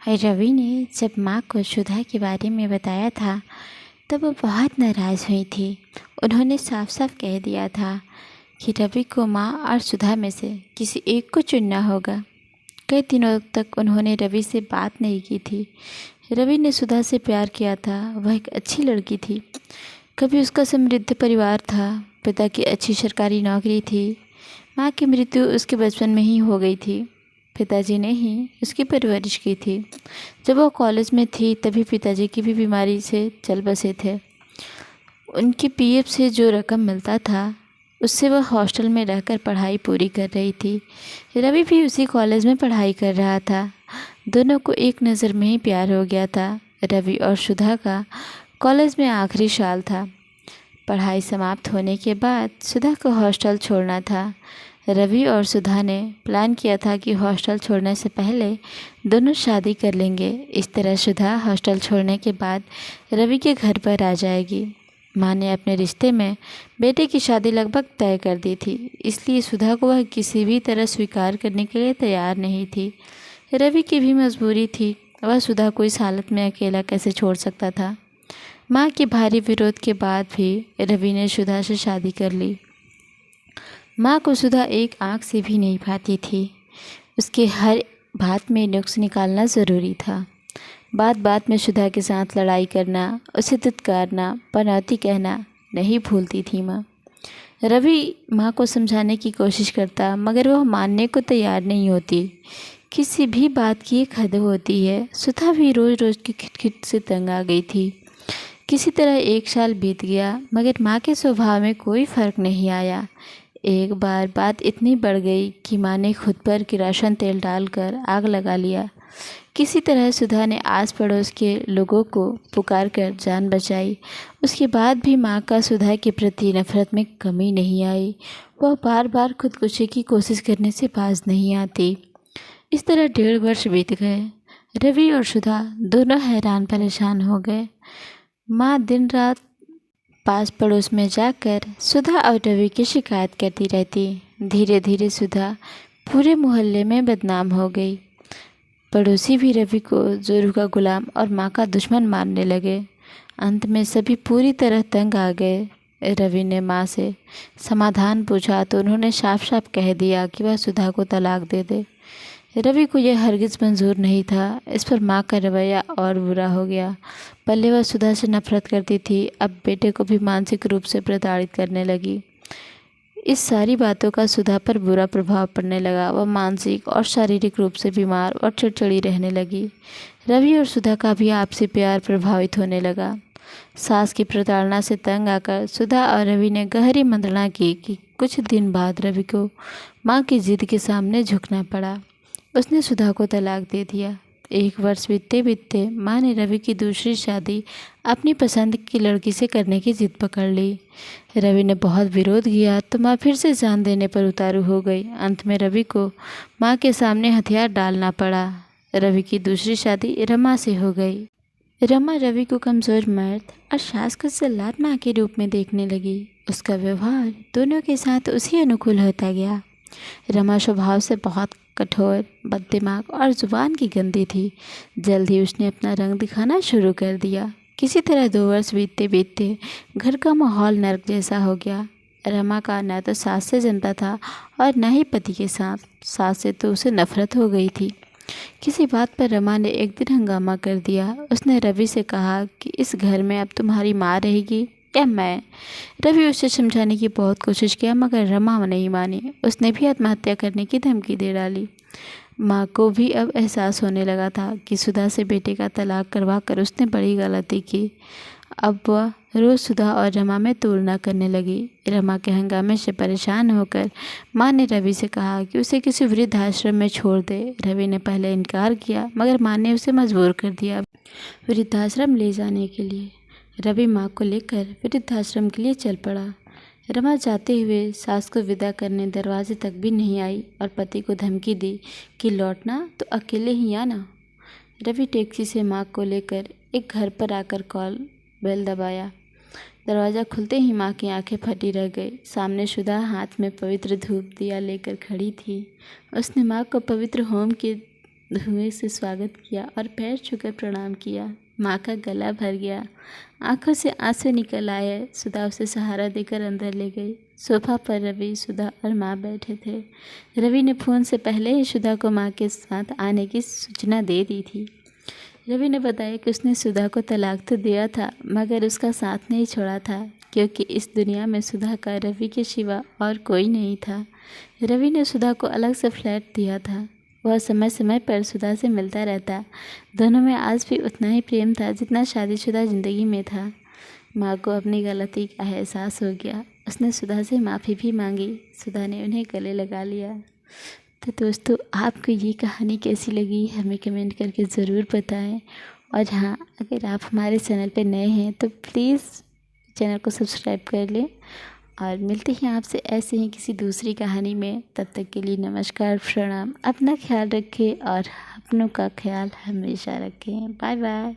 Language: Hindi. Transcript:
रवि ने जब माँ को सुधा के बारे में बताया था तब वो बहुत नाराज़ हुई थी। उन्होंने साफ साफ कह दिया था कि रवि को माँ और सुधा में से किसी एक को चुनना होगा। कई दिनों तक उन्होंने रवि से बात नहीं की थी। रवि ने सुधा से प्यार किया था, वह एक अच्छी लड़की थी। कभी उसका समृद्ध परिवार था, पिता की अच्छी सरकारी नौकरी थी। माँ की मृत्यु उसके बचपन में ही हो गई थी। पिताजी ने ही उसकी परवरिश की थी। जब वो कॉलेज में थी तभी पिताजी की भी बीमारी से चल बसे थे। उनके पीएफ से जो रकम मिलता था उससे वह हॉस्टल में रहकर पढ़ाई पूरी कर रही थी। रवि भी उसी कॉलेज में पढ़ाई कर रहा था। दोनों को एक नज़र में ही प्यार हो गया था। रवि और सुधा का कॉलेज में आखिरी साल था। पढ़ाई समाप्त होने के बाद सुधा को हॉस्टल छोड़ना था। रवि और सुधा ने प्लान किया था कि हॉस्टल छोड़ने से पहले दोनों शादी कर लेंगे। इस तरह सुधा हॉस्टल छोड़ने के बाद रवि के घर पर आ जाएगी। माँ ने अपने रिश्ते में बेटे की शादी लगभग तय कर दी थी, इसलिए सुधा को वह किसी भी तरह स्वीकार करने के लिए तैयार नहीं थी। रवि की भी मजबूरी थी, वह सुधा को इस हालत में अकेला कैसे छोड़ सकता था। माँ के भारी विरोध के बाद भी रवि ने सुधा से शादी कर ली। माँ को सुधा एक आँख से भी नहीं पाती थी। उसके हर बात में नुक्स निकालना ज़रूरी था। बात बात में सुधा के साथ लड़ाई करना, उसे दुत्कारना, पनौती कहना नहीं भूलती थी माँ। रवि माँ को समझाने की कोशिश करता मगर वह मानने को तैयार नहीं होती। किसी भी बात की एक हद होती है। सुधा भी रोज़ रोज़ की खिटखिट से तंग आ गई थी। किसी तरह एक साल बीत गया मगर माँ के स्वभाव में कोई फ़र्क नहीं आया। एक बार बात इतनी बढ़ गई कि माँ ने खुद पर किरासन तेल डालकर आग लगा लिया। किसी तरह सुधा ने आस पड़ोस के लोगों को पुकार कर जान बचाई। उसके बाद भी माँ का सुधा के प्रति नफरत में कमी नहीं आई। वह बार बार खुदकुशी की कोशिश करने से बाज नहीं आती। इस तरह 1.5 वर्ष बीत गए। रवि और सुधा दोनों हैरान परेशान हो गए। माँ दिन रात पास पड़ोस में जाकर सुधा और रवि की शिकायत करती रहती। धीरे धीरे सुधा पूरे मोहल्ले में बदनाम हो गई। पड़ोसी भी रवि को जोरू का गुलाम और माँ का दुश्मन मानने लगे। अंत में सभी पूरी तरह तंग आ गए। रवि ने माँ से समाधान पूछा तो उन्होंने साफ साफ कह दिया कि वह सुधा को तलाक दे दे। रवि को यह हरगिज़ मंजूर नहीं था। इस पर माँ का रवैया और बुरा हो गया। पहले वह सुधा से नफरत करती थी, अब बेटे को भी मानसिक रूप से प्रताड़ित करने लगी। इस सारी बातों का सुधा पर बुरा प्रभाव पड़ने लगा। वह मानसिक और शारीरिक रूप से बीमार और चिड़चिड़ी रहने लगी। रवि और सुधा का भी आपसी प्यार प्रभावित होने लगा। सास की प्रताड़ना से तंग आकर सुधा और रवि ने गहरी मंत्रणा की कि कुछ दिन बाद रवि को माँ की जिद के सामने झुकना पड़ा। उसने सुधा को तलाक दे दिया। 1 वर्ष बीतते बीतते माँ ने रवि की दूसरी शादी अपनी पसंद की लड़की से करने की जिद पकड़ ली। रवि ने बहुत विरोध किया तो माँ फिर से जान देने पर उतारू हो गई। अंत में रवि को माँ के सामने हथियार डालना पड़ा। रवि की दूसरी शादी रमा से हो गई। रमा रवि को कमज़ोर मर्द और सास को जल्लाद माँ के रूप में देखने लगी। उसका व्यवहार दोनों के साथ उसी अनुकूल होता गया। रमा स्वभाव से बहुत कठोर, बददिमाग और ज़ुबान की गंदी थी। जल्द ही उसने अपना रंग दिखाना शुरू कर दिया। किसी तरह 2 वर्ष बीतते बीतते घर का माहौल नर्क जैसा हो गया। रमा का न तो सास से जमता था और न ही पति के साथ। सास से तो उसे नफरत हो गई थी। किसी बात पर रमा ने एक दिन हंगामा कर दिया। उसने रवि से कहा कि इस घर में अब तुम्हारी माँ रहेगी या मैं। रवि उसे समझाने की बहुत कोशिश किया मगर रमा नहीं मानी। उसने भी आत्महत्या करने की धमकी दे डाली। माँ को भी अब एहसास होने लगा था कि सुधा से बेटे का तलाक करवा कर उसने बड़ी गलती की। अब वह रोज़ सुधा और रमा में तुलना करने लगी। रमा के हंगामे से परेशान होकर माँ ने रवि से कहा कि उसे किसी वृद्धाश्रम में छोड़ दे। रवि ने पहले इनकार किया मगर माँ ने उसे मजबूर कर दिया वृद्धाश्रम ले जाने के लिए। रवि माँ को लेकर वृद्धाश्रम के लिए चल पड़ा। रमा जाते हुए सास को विदा करने दरवाजे तक भी नहीं आई और पति को धमकी दी कि लौटना तो अकेले ही आना। रवि टैक्सी से माँ को लेकर एक घर पर आकर कॉल बेल दबाया। दरवाज़ा खुलते ही माँ की आंखें फटी रह गई। सामने सुधा हाथ में पवित्र धूप दिया लेकर खड़ी थी। उसने माँ को पवित्र होम के धुएं से स्वागत किया और पैर छूकर प्रणाम किया। माँ का गला भर गया, आंखों से आंसू निकल आए। सुधा उसे सहारा देकर अंदर ले गई। सोफा पर रवि, सुधा और माँ बैठे थे। रवि ने फ़ोन से पहले ही सुधा को माँ के साथ आने की सूचना दे दी थी। रवि ने बताया कि उसने सुधा को तलाक तो दिया था, मगर उसका साथ नहीं छोड़ा था, क्योंकि इस दुनिया में सुधा का रवि के सिवा और कोई नहीं था। रवि ने सुधा को अलग से फ्लैट दिया था। वह समय समय पर सुधा से मिलता रहता। दोनों में आज भी उतना ही प्रेम था जितना शादीशुदा ज़िंदगी में था। माँ को अपनी गलती का एहसास हो गया। उसने सुधा से माफ़ी भी मांगी। सुधा ने उन्हें गले लगा लिया। तो दोस्तों, आपको ये कहानी कैसी लगी हमें कमेंट करके ज़रूर बताएं। और हाँ, अगर आप हमारे चैनल पर नए हैं तो प्लीज़ चैनल को सब्सक्राइब कर लें। और मिलते हैं आपसे ऐसे ही किसी दूसरी कहानी में। तब तक के लिए नमस्कार, प्रणाम। अपना ख्याल रखें और अपनों का ख्याल हमेशा रखें। Bye bye.